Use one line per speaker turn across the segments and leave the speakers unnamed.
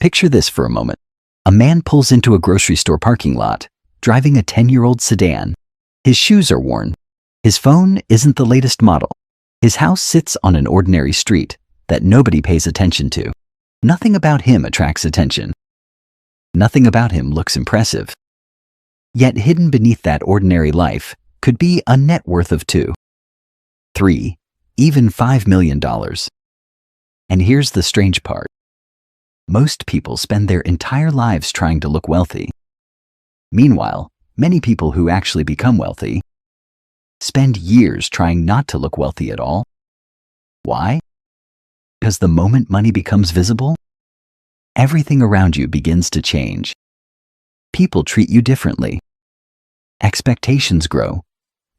Picture this for a moment. A man pulls into a grocery store parking lot, driving a 10-year-old sedan. His shoes are worn. His phone isn't the latest model. His house sits on an ordinary street that nobody pays attention to. Nothing about him attracts attention. Nothing about him looks impressive. Yet hidden beneath that ordinary life could be a net worth of $2, $3, even $5 million. And here's the strange part. Most people spend their entire lives trying to look wealthy. Meanwhile, many people who actually become wealthy spend years trying not to look wealthy at all. Why? Because the moment money becomes visible, everything around you begins to change. People treat you differently. Expectations grow.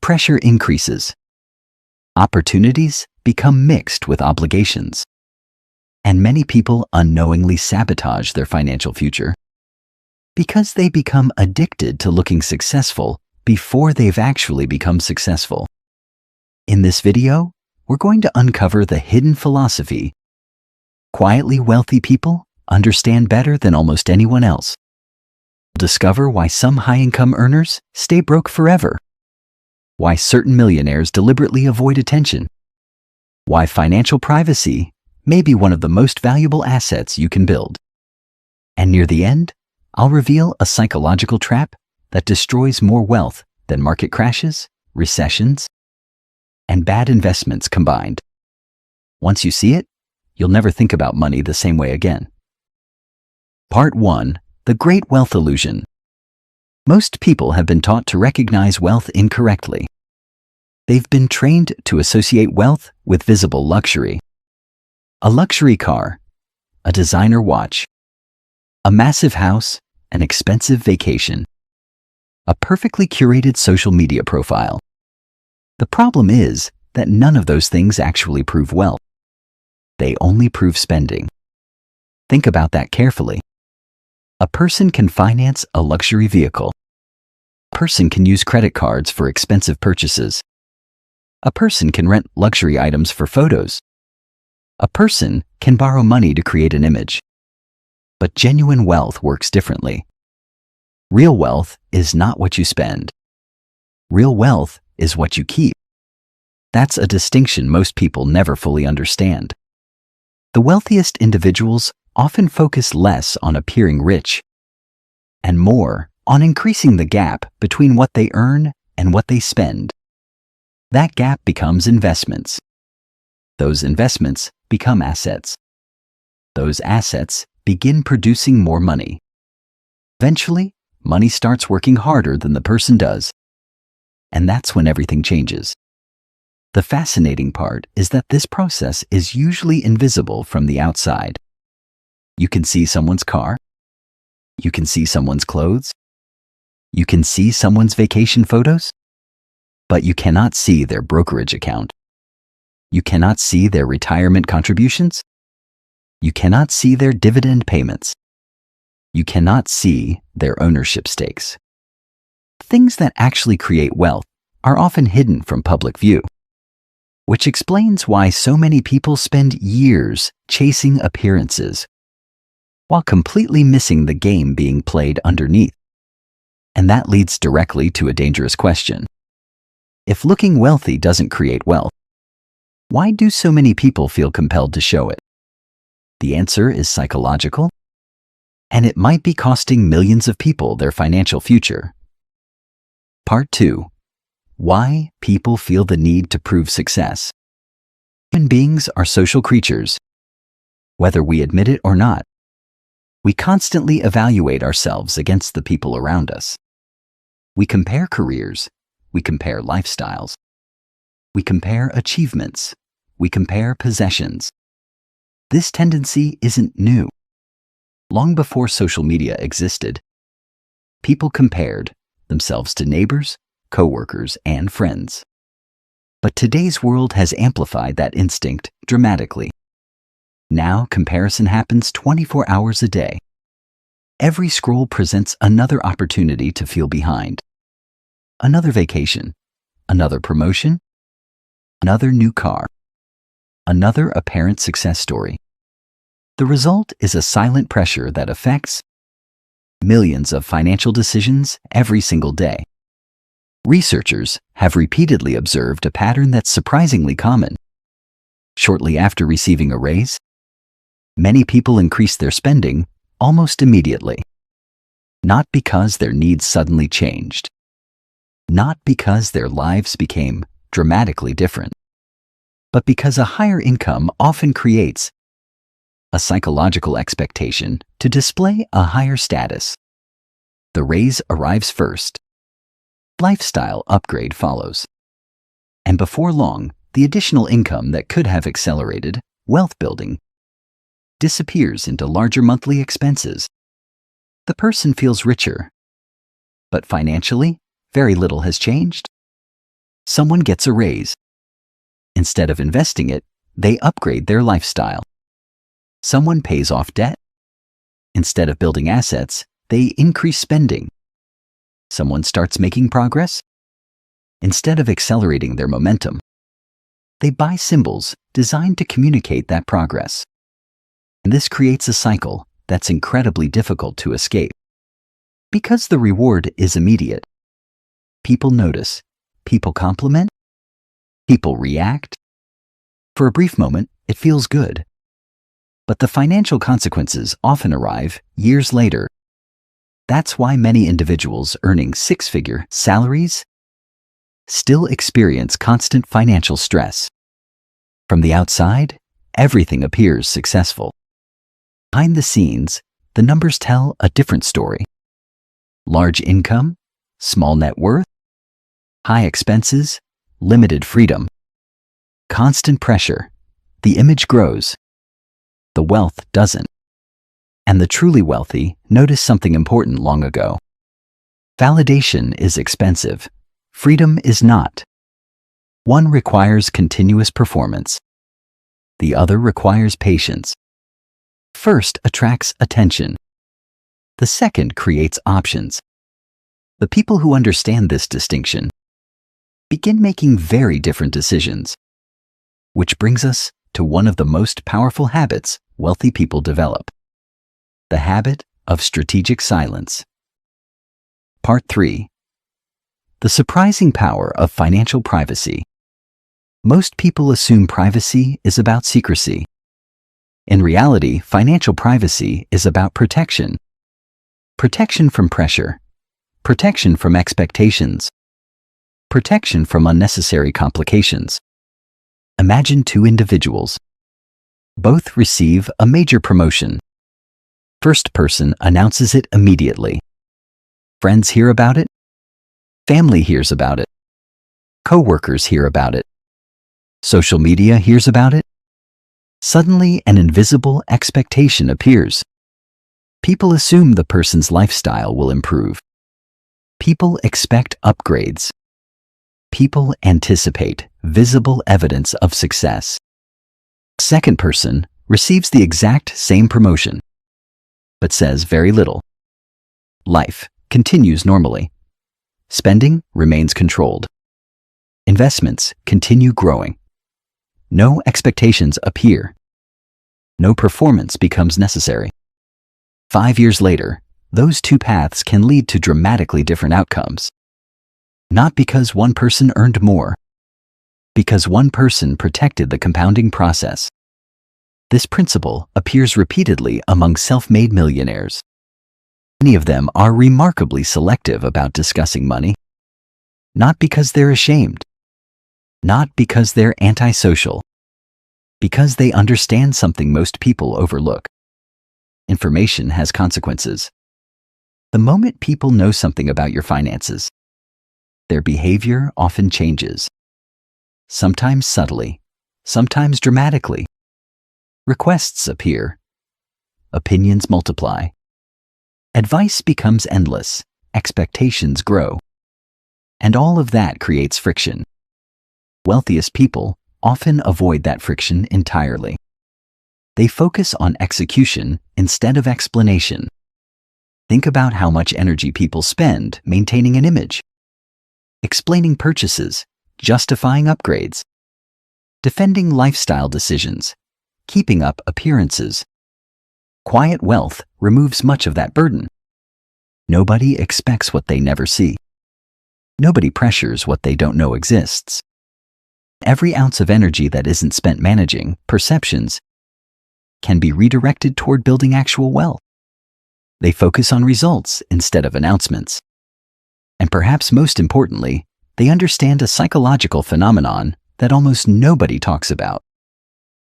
Pressure increases. Opportunities become mixed with obligations. And many people unknowingly sabotage their financial future because they become addicted to looking successful before they've actually become successful. In this video, we're going to uncover the hidden philosophy quietly wealthy people understand better than almost anyone else. Discover why some high-income earners stay broke forever. Why certain millionaires deliberately avoid attention. Why financial privacy may be one of the most valuable assets you can build. And near the end, I'll reveal a psychological trap that destroys more wealth than market crashes, recessions, and bad investments combined. Once you see it, you'll never think about money the same way again. Part 1. The Great Wealth Illusion. Most people have been taught to recognize wealth incorrectly. They've been trained to associate wealth with visible luxury. A luxury car, a designer watch, a massive house, an expensive vacation, a perfectly curated social media profile. The problem is that none of those things actually prove wealth. They only prove spending. Think about that carefully. A person can finance a luxury vehicle. A person can use credit cards for expensive purchases. A person can rent luxury items for photos. A person can borrow money to create an image. But genuine wealth works differently. Real wealth is not what you spend. Real wealth is what you keep. That's a distinction most people never fully understand. The wealthiest individuals often focus less on appearing rich and more on increasing the gap between what they earn and what they spend. That gap becomes investments. Those investments become assets. Those assets begin producing more money. Eventually, money starts working harder than the person does. And that's when everything changes. The fascinating part is that this process is usually invisible from the outside. You can see someone's car. You can see someone's clothes. You can see someone's vacation photos. But you cannot see their brokerage account. You cannot see their retirement contributions. You cannot see their dividend payments. You cannot see their ownership stakes. Things that actually create wealth are often hidden from public view, which explains why so many people spend years chasing appearances while completely missing the game being played underneath. And that leads directly to a dangerous question. If looking wealthy doesn't create wealth, why do so many people feel compelled to show it? The answer is psychological, and it might be costing millions of people their financial future. Part 2. Why people feel the need to prove success. Human beings are social creatures. Whether we admit it or not, we constantly evaluate ourselves against the people around us. We compare careers. We compare lifestyles. We compare achievements. We compare possessions. This tendency isn't new. Long before social media existed, people compared themselves to neighbors, coworkers, and friends. But today's world has amplified that instinct dramatically. Now, comparison happens 24 hours a day. Every scroll presents another opportunity to feel behind. Another vacation, another promotion, another new car, another apparent success story. The result is a silent pressure that affects millions of financial decisions every single day. Researchers have repeatedly observed a pattern that's surprisingly common. Shortly after receiving a raise, many people increase their spending almost immediately. Not because their needs suddenly changed, not because their lives became dramatically different, but because a higher income often creates a psychological expectation to display a higher status. The raise arrives first. Lifestyle upgrade follows. And before long, the additional income that could have accelerated wealth building disappears into larger monthly expenses. The person feels richer, but financially, very little has changed. Someone gets a raise. Instead of investing it, they upgrade their lifestyle. Someone pays off debt. Instead of building assets, they increase spending. Someone starts making progress. Instead of accelerating their momentum, they buy symbols designed to communicate that progress. And this creates a cycle that's incredibly difficult to escape. Because the reward is immediate, people notice, people compliment, people react. For a brief moment, it feels good. But the financial consequences often arrive years later. That's why many individuals earning six-figure salaries still experience constant financial stress. From the outside, everything appears successful. Behind the scenes, the numbers tell a different story. Large income, small net worth, high expenses, limited freedom. Constant pressure. The image grows. The wealth doesn't. And the truly wealthy noticed something important long ago. Validation is expensive. Freedom is not. One requires continuous performance. The other requires patience. First attracts attention. The second creates options. The people who understand this distinction begin making very different decisions. Which brings us to one of the most powerful habits wealthy people develop. The habit of strategic silence. Part 3. The surprising power of financial privacy. Most people assume privacy is about secrecy. In reality, financial privacy is about protection. Protection from pressure. Protection from expectations. Protection from unnecessary complications. Imagine two individuals. Both receive a major promotion. First person announces it immediately. Friends hear about it. Family hears about it. Co-workers hear about it. Social media hears about it. Suddenly, an invisible expectation appears. People assume the person's lifestyle will improve. People expect upgrades. People anticipate visible evidence of success. Second person receives the exact same promotion, but says very little. Life continues normally. Spending remains controlled. Investments continue growing. No expectations appear. No performance becomes necessary. 5 years later, those two paths can lead to dramatically different outcomes. Not because one person earned more, because one person protected the compounding process. This principle appears repeatedly among self-made millionaires. Many of them are remarkably selective about discussing money. Not because they're ashamed. Not because they're antisocial. Because they understand something most people overlook. Information has consequences. The moment people know something about your finances, their behavior often changes. Sometimes subtly, sometimes dramatically. Requests appear. Opinions multiply. Advice becomes endless. Expectations grow. And all of that creates friction. Wealthiest people often avoid that friction entirely. They focus on execution instead of explanation. Think about how much energy people spend maintaining an image, explaining purchases, justifying upgrades, defending lifestyle decisions, keeping up appearances. Quiet wealth removes much of that burden. Nobody expects what they never see. Nobody pressures what they don't know exists. Every ounce of energy that isn't spent managing perceptions can be redirected toward building actual wealth. They focus on results instead of announcements. And perhaps most importantly, they understand a psychological phenomenon that almost nobody talks about.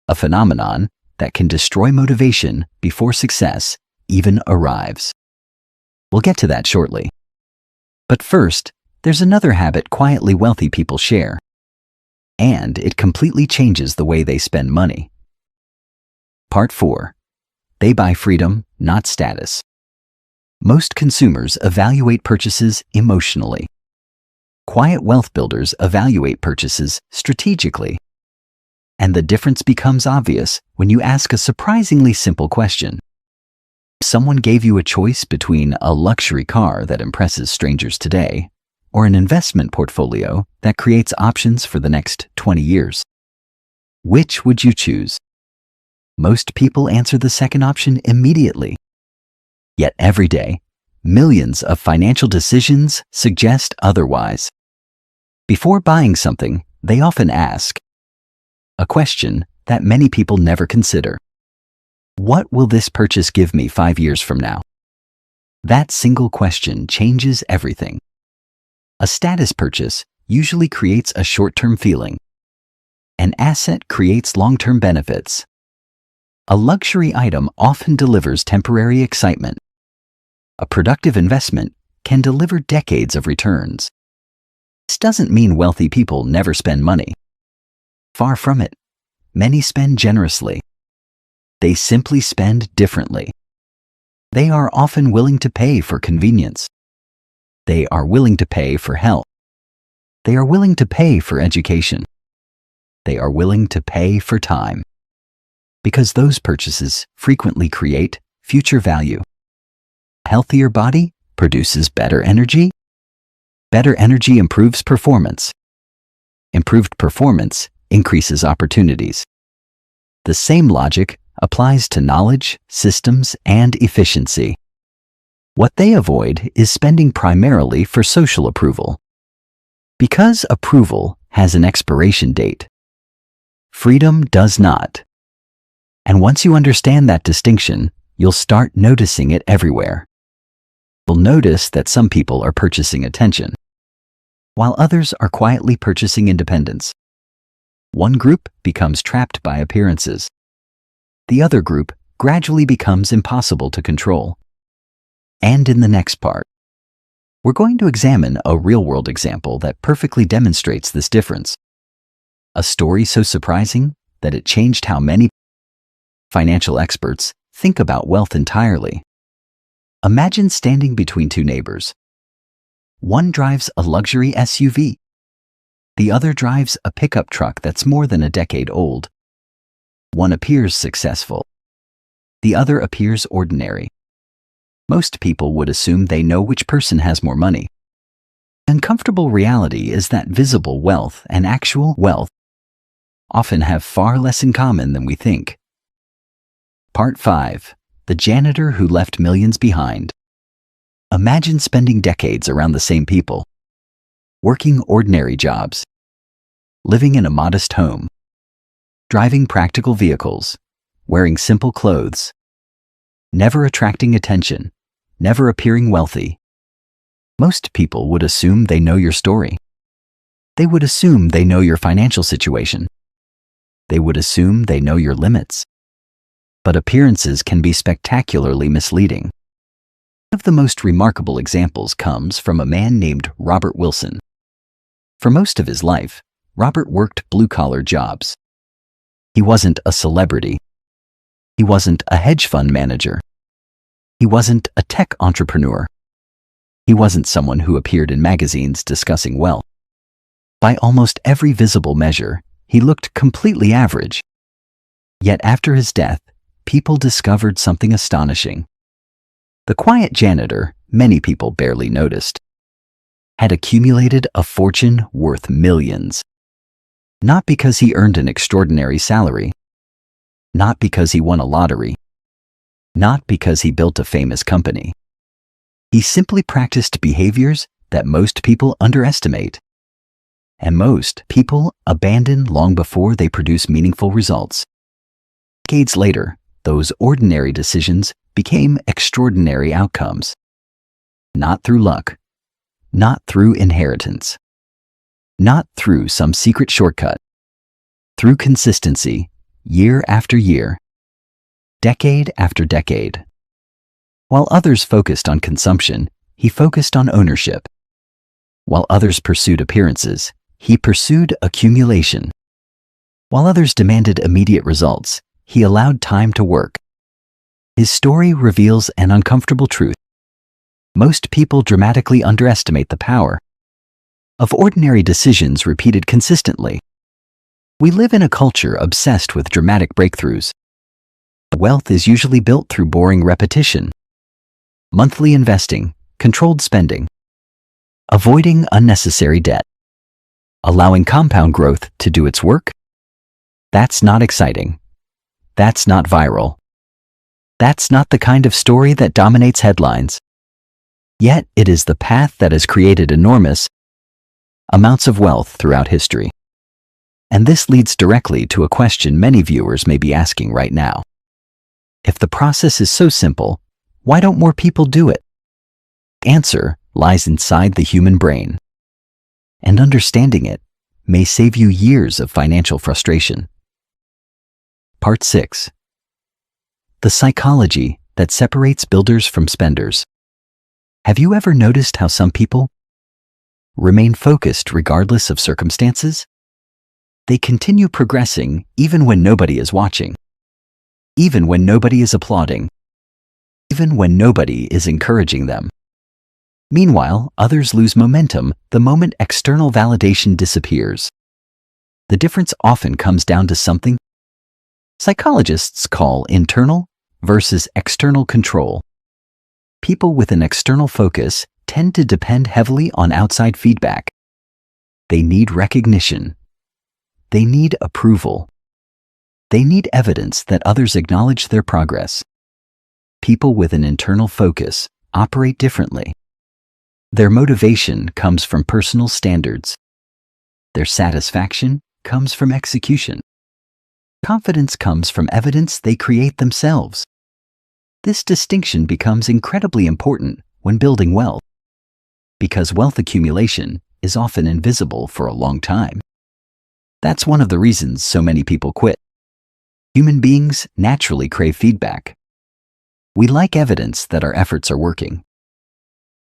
A phenomenon that can destroy motivation before success even arrives. We'll get to that shortly. But first, there's another habit quietly wealthy people share, and it completely changes the way they spend money. Part 4. They buy freedom, not status. Most consumers evaluate purchases emotionally. Quiet wealth builders evaluate purchases strategically. And the difference becomes obvious when you ask a surprisingly simple question. If someone gave you a choice between a luxury car that impresses strangers today or an investment portfolio that creates options for the next 20 years, which would you choose? Most people answer the second option immediately. Yet every day, millions of financial decisions suggest otherwise. Before buying something, they often ask a question that many people never consider. What will this purchase give me 5 years from now? That single question changes everything. A status purchase usually creates a short-term feeling. An asset creates long-term benefits. A luxury item often delivers temporary excitement. A productive investment can deliver decades of returns. This doesn't mean wealthy people never spend money. Far from it. Many spend generously. They simply spend differently. They are often willing to pay for convenience. They are willing to pay for health. They are willing to pay for education. They are willing to pay for time. Because those purchases frequently create future value. A healthier body produces better energy. Better energy improves performance. Improved performance increases opportunities. The same logic applies to knowledge, systems, and efficiency. What they avoid is spending primarily for social approval. Because approval has an expiration date, freedom does not. And once you understand that distinction, you'll start noticing it everywhere. You'll notice that some people are purchasing attention, while others are quietly purchasing independence. One group becomes trapped by appearances. The other group gradually becomes impossible to control. And in the next part, we're going to examine a real-world example that perfectly demonstrates this difference. A story so surprising that it changed how many financial experts think about wealth entirely. Imagine standing between two neighbors. One drives a luxury SUV. The other drives a pickup truck that's more than a decade old. One appears successful. The other appears ordinary. Most people would assume they know which person has more money. The uncomfortable reality is that visible wealth and actual wealth often have far less in common than we think. Part 5. The janitor who left millions behind. Imagine spending decades around the same people, working ordinary jobs, living in a modest home, driving practical vehicles, wearing simple clothes, never attracting attention, never appearing wealthy. Most people would assume they know your story. They would assume they know your financial situation. They would assume they know your limits. But appearances can be spectacularly misleading. One of the most remarkable examples comes from a man named Robert Wilson. For most of his life, Robert worked blue-collar jobs. He wasn't a celebrity. He wasn't a hedge fund manager. He wasn't a tech entrepreneur. He wasn't someone who appeared in magazines discussing wealth. By almost every visible measure, he looked completely average. Yet after his death, people discovered something astonishing. The quiet janitor, many people barely noticed, had accumulated a fortune worth millions. Not because he earned an extraordinary salary, not because he won a lottery, not because he built a famous company. He simply practiced behaviors that most people underestimate, and most people abandon long before they produce meaningful results. Decades later, those ordinary decisions became extraordinary outcomes. Not through luck, not through inheritance, not through some secret shortcut. Through consistency, year after year, decade after decade. While others focused on consumption, he focused on ownership. While others pursued appearances, he pursued accumulation. While others demanded immediate results, he allowed time to work. His story reveals an uncomfortable truth. Most people dramatically underestimate the power of ordinary decisions repeated consistently. We live in a culture obsessed with dramatic breakthroughs. Wealth is usually built through boring repetition. Monthly investing, controlled spending, avoiding unnecessary debt, allowing compound growth to do its work. That's not exciting. That's not viral. That's not the kind of story that dominates headlines. Yet it is the path that has created enormous amounts of wealth throughout history. And this leads directly to a question many viewers may be asking right now. If the process is so simple, why don't more people do it? The answer lies inside the human brain. And understanding it may save you years of financial frustration. Part 6. The psychology that separates builders from spenders. Have you ever noticed how some people remain focused regardless of circumstances? They continue progressing even when nobody is watching, even when nobody is applauding, even when nobody is encouraging them. Meanwhile, others lose momentum the moment external validation disappears. The difference often comes down to something psychologists call internal versus external control. People with an external focus tend to depend heavily on outside feedback. They need recognition. They need approval. They need evidence that others acknowledge their progress. People with an internal focus operate differently. Their motivation comes from personal standards. Their satisfaction comes from execution. Confidence comes from evidence they create themselves. This distinction becomes incredibly important when building wealth, because wealth accumulation is often invisible for a long time. That's one of the reasons so many people quit. Human beings naturally crave feedback. We like evidence that our efforts are working.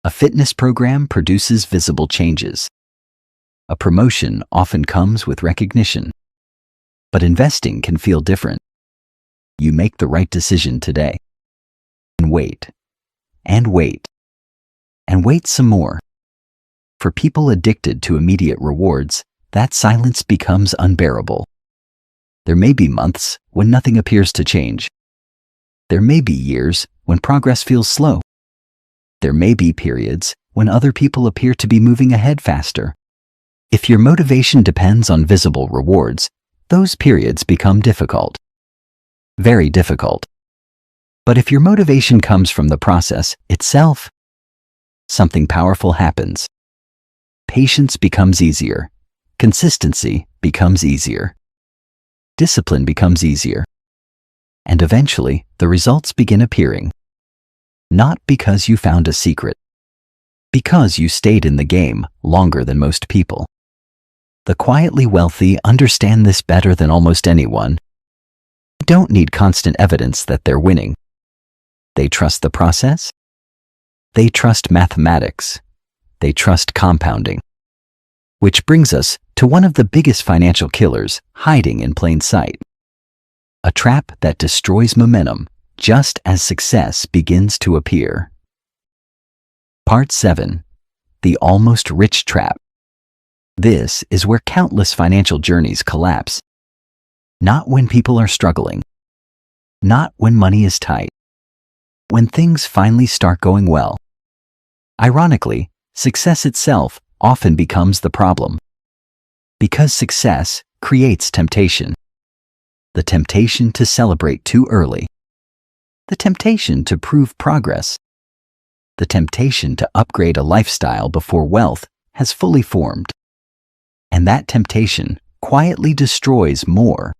A fitness program produces visible changes. A promotion often comes with recognition. But investing can feel different. You make the right decision today. And wait. And wait. And wait some more. For people addicted to immediate rewards, that silence becomes unbearable. There may be months when nothing appears to change. There may be years when progress feels slow. There may be periods when other people appear to be moving ahead faster. If your motivation depends on visible rewards, those periods become difficult. Very difficult. But if your motivation comes from the process itself, something powerful happens. Patience becomes easier. Consistency becomes easier. Discipline becomes easier. And eventually, the results begin appearing. Not because you found a secret. Because you stayed in the game longer than most people. The quietly wealthy understand this better than almost anyone. They don't need constant evidence that they're winning. They trust the process. They trust mathematics. They trust compounding. Which brings us to one of the biggest financial killers hiding in plain sight. A trap that destroys momentum just as success begins to appear. Part 7. The Almost Rich Trap. This is where countless financial journeys collapse. Not when people are struggling. Not when money is tight. When things finally start going well. Ironically, success itself often becomes the problem. Because success creates temptation. The temptation to celebrate too early. the temptation to prove progress, the temptation to upgrade a lifestyle before wealth has fully formed. And that temptation quietly destroys more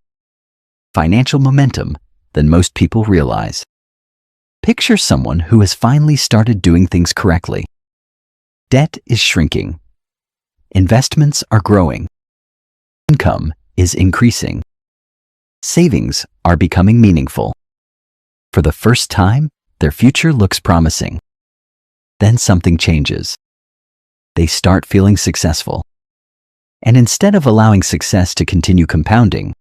financial momentum than most people realize. Picture someone who has finally started doing things correctly. Debt is shrinking. Investments are growing. Income is increasing. Savings are becoming meaningful. For the first time, their future looks promising. Then something changes. They start feeling successful. And instead of allowing success to continue compounding,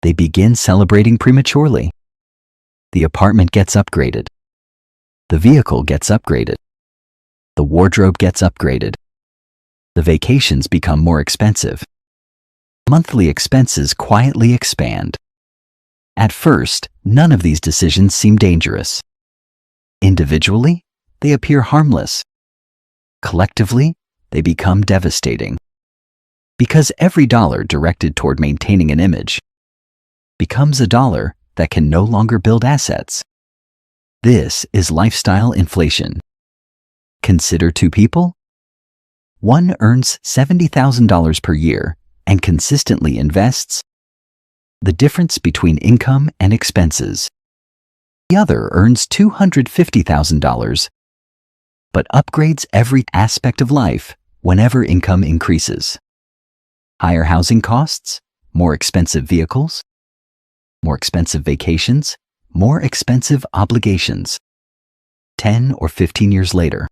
they begin celebrating prematurely. The apartment gets upgraded. The vehicle gets upgraded. The wardrobe gets upgraded. The vacations become more expensive. Monthly expenses quietly expand. At first, none of these decisions seem dangerous. Individually, they appear harmless. Collectively, they become devastating. Because every dollar directed toward maintaining an image becomes a dollar that can no longer build assets. This is lifestyle inflation. Consider two people. One earns $70,000 per year and consistently invests the difference between income and expenses. The other earns $250,000 but upgrades every aspect of life whenever income increases. Higher housing costs, more expensive vehicles, more expensive vacations, more expensive obligations. 10 or 15 years later,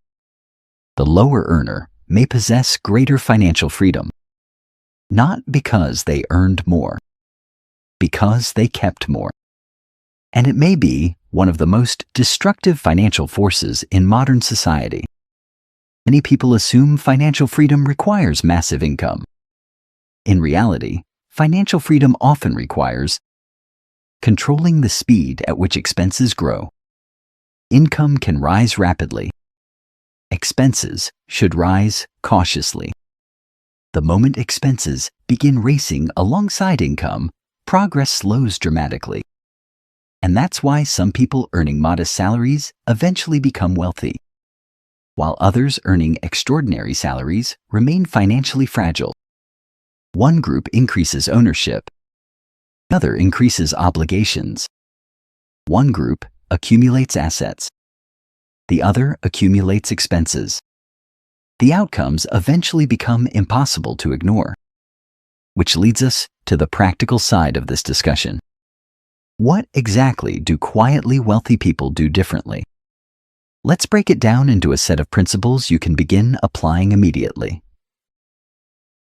the lower earner may possess greater financial freedom, not because they earned more, because they kept more. And it may be one of the most destructive financial forces in modern society. Many people assume financial freedom requires massive income. In reality, financial freedom often requires controlling the speed at which expenses grow. Income can rise rapidly. Expenses should rise cautiously. The moment expenses begin racing alongside income, progress slows dramatically. And that's why some people earning modest salaries eventually become wealthy, while others earning extraordinary salaries remain financially fragile. One group increases ownership, another increases obligations. One group accumulates assets, the other accumulates expenses. The outcomes eventually become impossible to ignore, which leads us to the practical side of this discussion. What exactly do quietly wealthy people do differently? Let's break it down into a set of principles you can begin applying immediately.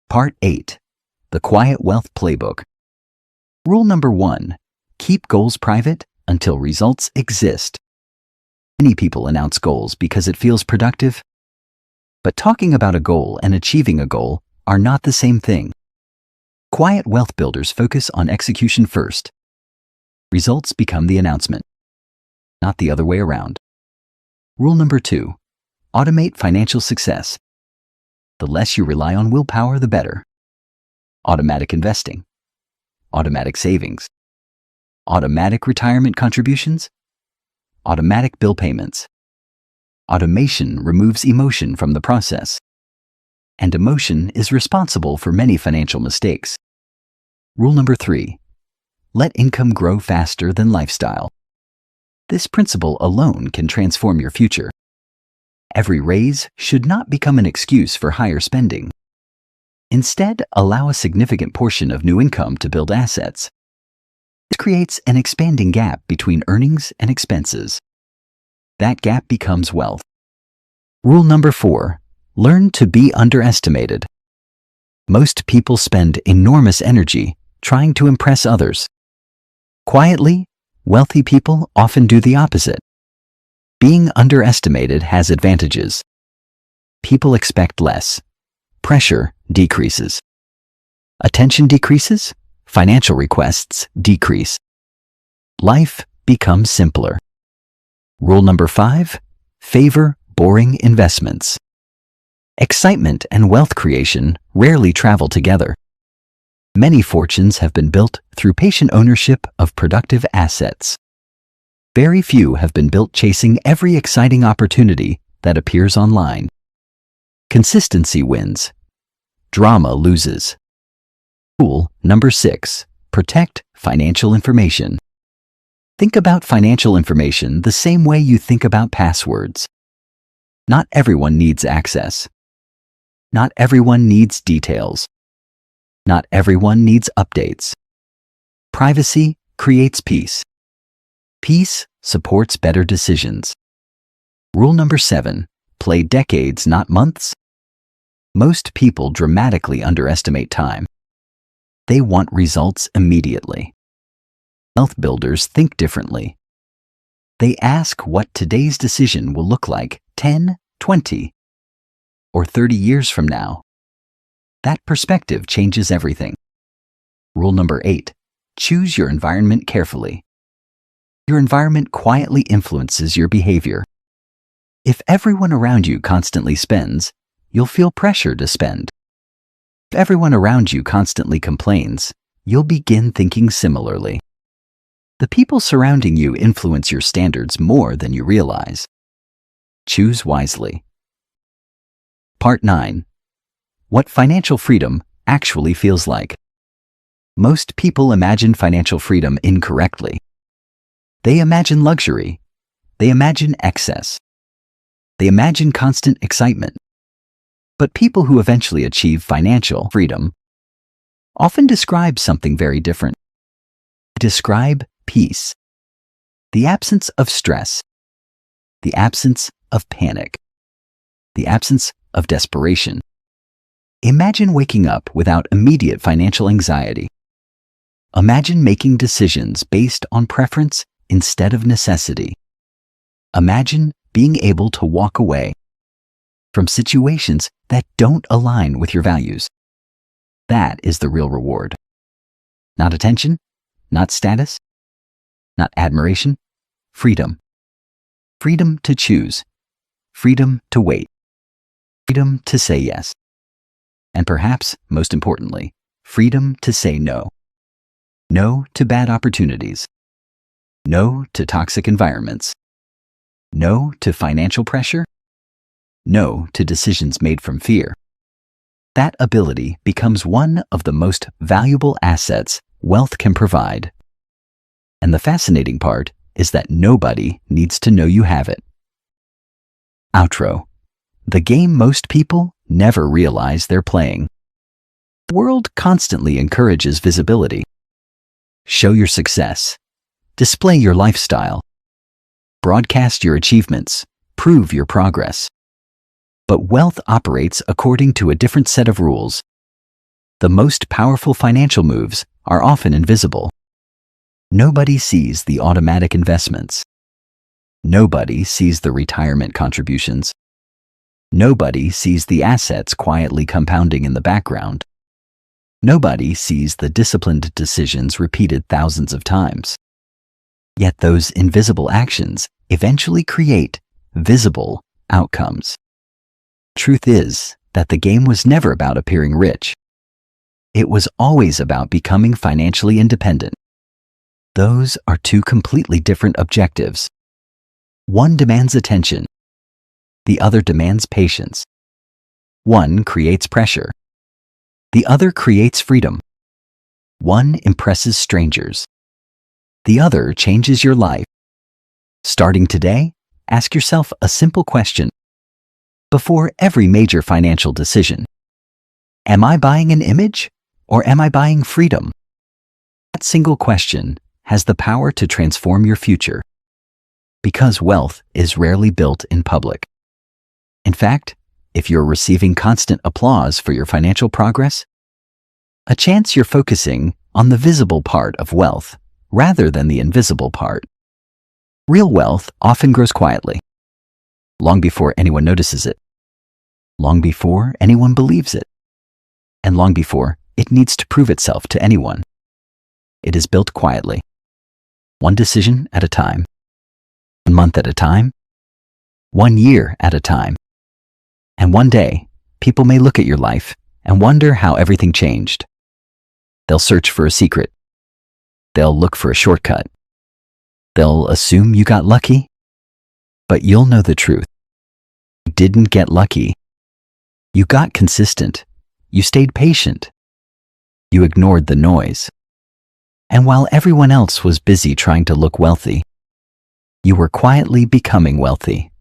Part 8. The Quiet Wealth Playbook. Rule number 1. Keep goals private until results exist. Many people announce goals because it feels productive, but talking about a goal and achieving a goal are not the same thing. Quiet wealth builders focus on execution first. Results become the announcement, not the other way around. Rule number 2. Automate financial success. The less you rely on willpower, the better. Automatic investing, automatic savings, automatic retirement contributions, automatic bill payments. Automation removes emotion from the process, and emotion is responsible for many financial mistakes. Rule number 3. Let income grow faster than lifestyle. This principle alone can transform your future. Every raise should not become an excuse for higher spending. Instead, allow a significant portion of new income to build assets. This creates an expanding gap between earnings and expenses. That gap becomes wealth. Rule number 4. Learn to be underestimated. Most people spend enormous energy trying to impress others. Quietly, wealthy people often do the opposite. Being underestimated has advantages. People expect less. Pressure decreases. Attention decreases. Financial requests decrease. Life becomes simpler. Rule number 5. Favor boring investments. Excitement and wealth creation rarely travel together. Many fortunes have been built through patient ownership of productive assets. Very few have been built chasing every exciting opportunity that appears online. Consistency wins. Drama loses. Rule number 6. Protect financial information. Think about financial information the same way you think about passwords. Not everyone needs access. Not everyone needs details. Not everyone needs updates. Privacy creates peace. Peace supports better decisions. Rule number 7. Play decades, not months. Most people dramatically underestimate time. They want results immediately. Wealth builders think differently. They ask what today's decision will look like 10, 20, or 30 years from now. That perspective changes everything. Rule number 8. Choose your environment carefully. Your environment quietly influences your behavior. If everyone around you constantly spends, you'll feel pressure to spend. If everyone around you constantly complains, you'll begin thinking similarly. The people surrounding you influence your standards more than you realize. Choose wisely. Part 9. What financial freedom actually feels like. Most people imagine financial freedom incorrectly. They imagine luxury. They imagine excess. They imagine constant excitement. But people who eventually achieve financial freedom often describe something very different. They describe peace, the absence of stress, the absence of panic, the absence of desperation. Imagine waking up without immediate financial anxiety. Imagine making decisions based on preference instead of necessity. Imagine being able to walk away from situations that don't align with your values. That is the real reward. Not attention, not status, not admiration, freedom. Freedom to choose, freedom to wait, freedom to say yes, and perhaps most importantly, freedom to say no. No to bad opportunities. No to toxic environments. No to financial pressure. No to decisions made from fear. That ability becomes one of the most valuable assets wealth can provide. And the fascinating part is that nobody needs to know you have it. Outro. The game most people never realize they're playing. The world constantly encourages visibility. Show your success. Display your lifestyle. Broadcast your achievements. Prove your progress. But wealth operates according to a different set of rules. The most powerful financial moves are often invisible. Nobody sees the automatic investments. Nobody sees the retirement contributions. Nobody sees the assets quietly compounding in the background. Nobody sees the disciplined decisions repeated thousands of times. Yet those invisible actions eventually create visible outcomes. Truth is that the game was never about appearing rich. It was always about becoming financially independent. Those are two completely different objectives. One demands attention. The other demands patience. One creates pressure. The other creates freedom. One impresses strangers. The other changes your life. Starting today, ask yourself a simple question. Before every major financial decision, am I buying an image or am I buying freedom? That single question has the power to transform your future. Because wealth is rarely built in public. In fact, if you're receiving constant applause for your financial progress, a chance you're focusing on the visible part of wealth rather than the invisible part. Real wealth often grows quietly, long before anyone notices it, long before anyone believes it, and long before it needs to prove itself to anyone. It is built quietly, one decision at a time, 1 month at a time, 1 year at a time. And one day, people may look at your life and wonder how everything changed. They'll search for a secret. They'll look for a shortcut. They'll assume you got lucky, but you'll know the truth. You didn't get lucky. You got consistent. You stayed patient. You ignored the noise. And while everyone else was busy trying to look wealthy, you were quietly becoming wealthy.